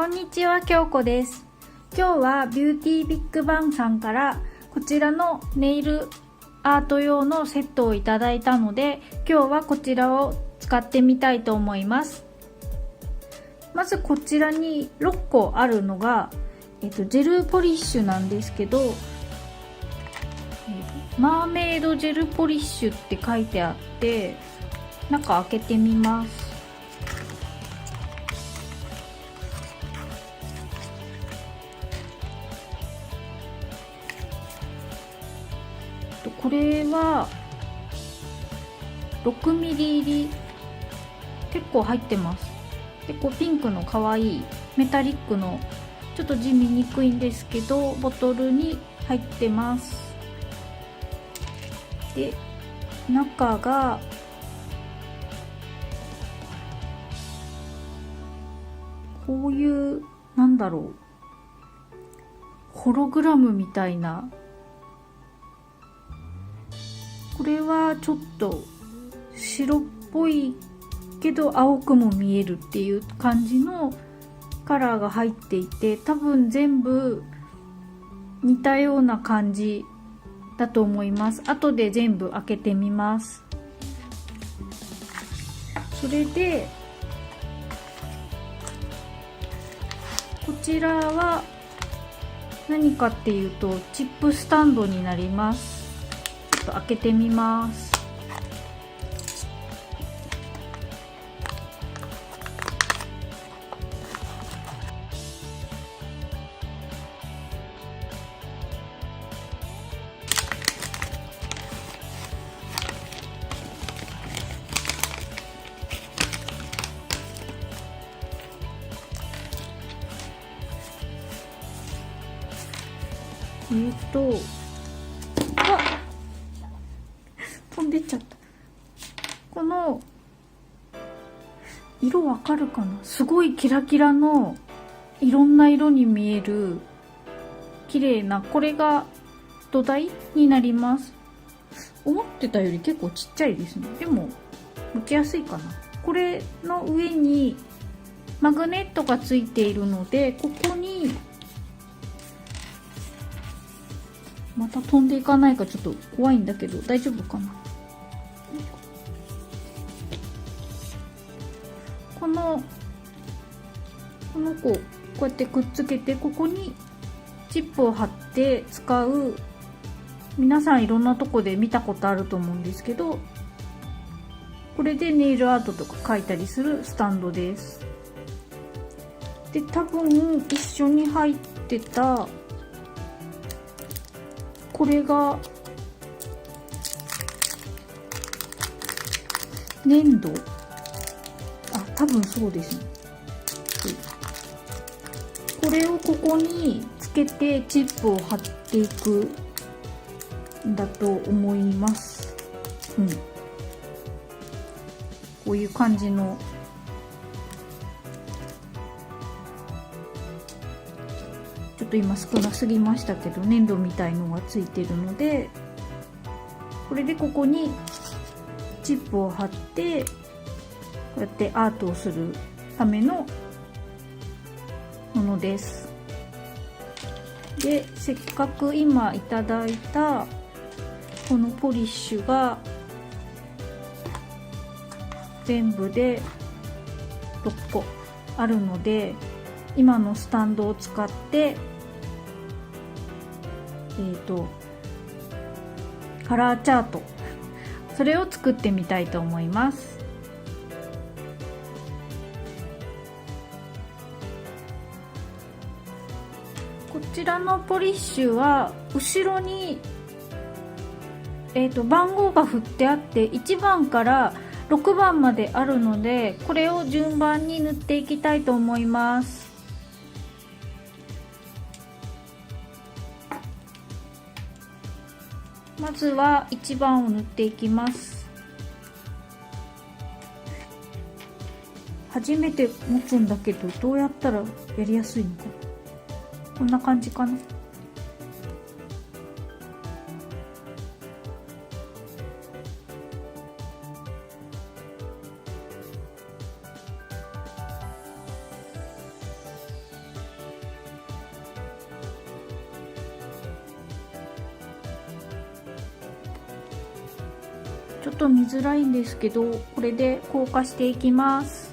こんにちは、京子です。今日はビューティービッグバンさんからこちらのネイルアート用のセットをいただいたので、今日はこちらを使ってみたいと思います。まずこちらに6個あるのが、ジェルポリッシュなんですけど、マーメイドジェルポリッシュって書いてあって、中開けてみます。これは 6mm 入り、結構入ってます。結構ピンクのかわいいメタリックのちょっと地味にくいんですけどボトルに入ってます。で、中がこういうなんだろう、ホログラムみたいな、これはちょっと白っぽいけど青くも見えるっていう感じのカラーが入っていて、多分全部似たような感じだと思います。後で全部開けてみます。それでこちらは何かっていうとチップスタンドになります。ちょっと開けてみます。あ、飛んでっちゃった。この色わかるかな、すごいキラキラのいろんな色に見える綺麗な、これが土台になります。思ってたより結構ちっちゃいですね。でも持ちやすいかな。これの上にマグネットがついているので、ここにまた飛んでいかないかちょっと怖いんだけど大丈夫かな。この子こうやってくっつけて、ここにチップを貼って使う、皆さんいろんなとこで見たことあると思うんですけど、これでネイルアートとか描いたりするスタンドです。で、多分一緒に入ってたこれが粘土、多分そうですね。これをここにつけてチップを貼っていくんだと思います。こういう感じの、ちょっと今少なすぎましたけど粘土みたいのがついてるので、これでここにチップを貼ってこうやってアートをするためのものです。で、せっかく今いただいたこのポリッシュが全部で6個あるので、今のスタンドを使ってカラーチャート、それを作ってみたいと思います。こちらのポリッシュは後ろに番号が振ってあって1番から6番まであるので、これを順番に塗っていきたいと思います。まずは1番を塗っていきます。初めて持つんだけど、どうやったらやりやすいのかな。こんな感じかな。ちょっと見づらいんですけど、これで硬化していきます。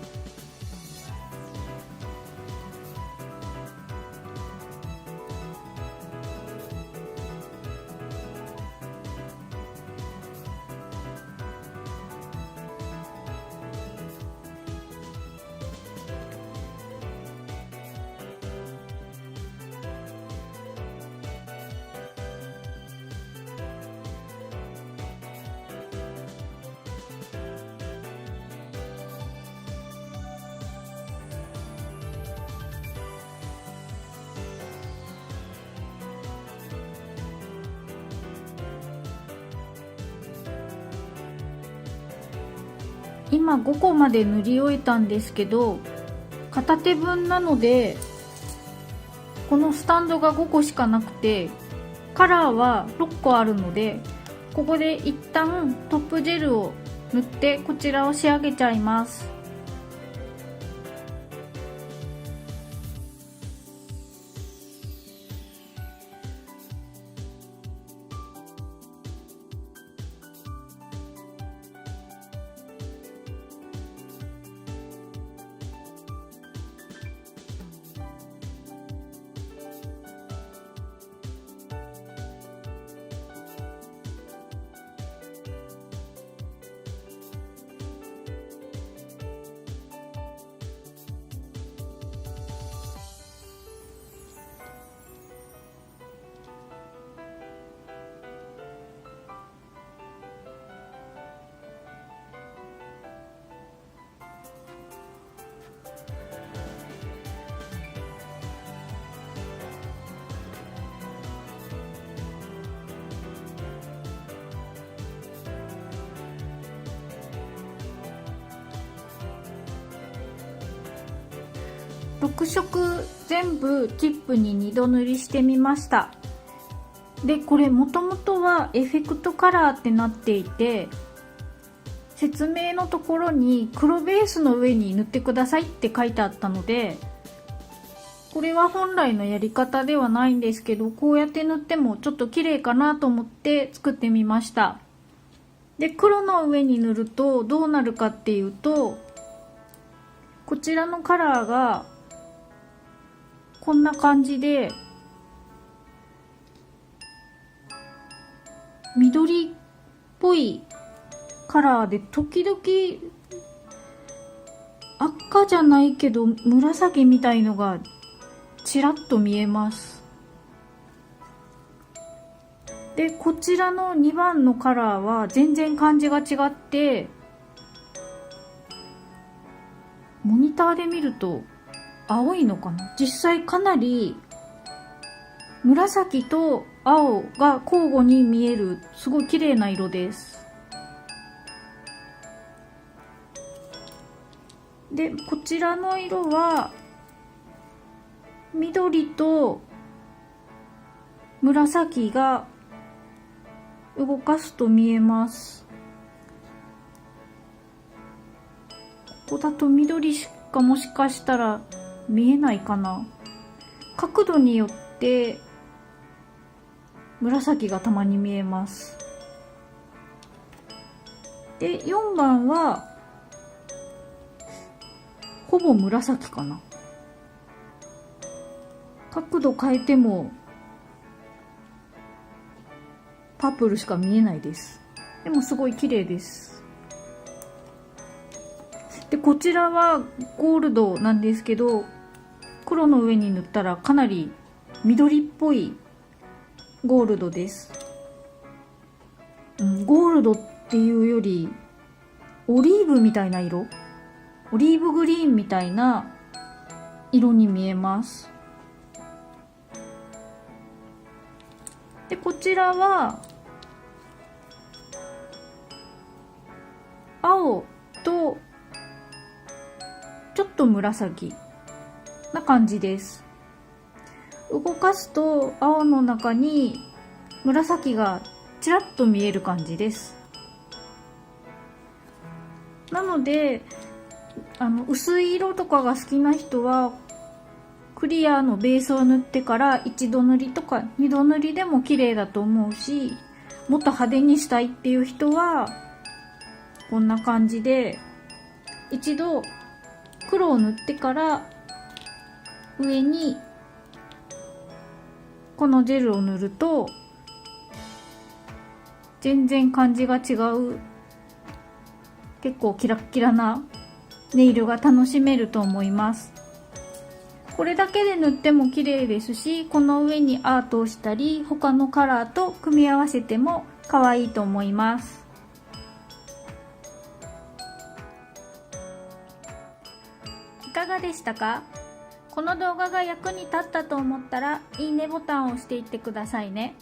今5個まで塗り終えたんですけど、片手分なのでこのスタンドが5個しかなくて、カラーは6個あるので、ここで一旦トップジェルを塗ってこちらを仕上げちゃいます。6色全部チップに2度塗りしてみました。でこれもともとはエフェクトカラーってなっていて、説明のところに黒ベースの上に塗ってくださいって書いてあったので、これは本来のやり方ではないんですけど、こうやって塗ってもちょっと綺麗かなと思って作ってみました。で黒の上に塗るとどうなるかっていうと、こちらのカラーがこんな感じで緑っぽいカラーで、時々赤じゃないけど紫みたいのがちらっと見えます。でこちらの2番のカラーは全然感じが違って、モニターで見ると青いのかな、実際かなり紫と青が交互に見える、すごい綺麗な色です。でこちらの色は緑と紫が動かすと見えます。ここだと緑しかもしかしたら見えないかな。角度によって紫がたまに見えます。で4番はほぼ紫かな。角度変えてもパープルしか見えないです。でもすごい綺麗です。でこちらはゴールドなんですけど、黒の上に塗ったらかなり緑っぽいゴールドです。ゴールドっていうよりオリーブみたいな色、オリーブグリーンみたいな色に見えます。でこちらは青とちょっと紫な感じです。動かすと青の中に紫がちらっと見える感じです。なので薄い色とかが好きな人はクリアのベースを塗ってから1度塗りとか2度塗りでも綺麗だと思うし、もっと派手にしたいっていう人はこんな感じで一度黒を塗ってから上にこのジェルを塗ると全然感じが違う、結構キラッキラなネイルが楽しめると思います。これだけで塗っても綺麗ですし、この上にアートをしたり他のカラーと組み合わせても可愛いと思います。いかがでしたか？この動画が役に立ったと思ったらいいねボタンを押していってくださいね。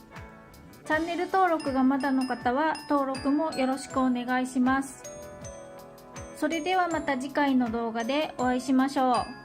チャンネル登録がまだの方は登録もよろしくお願いします。それではまた次回の動画でお会いしましょう。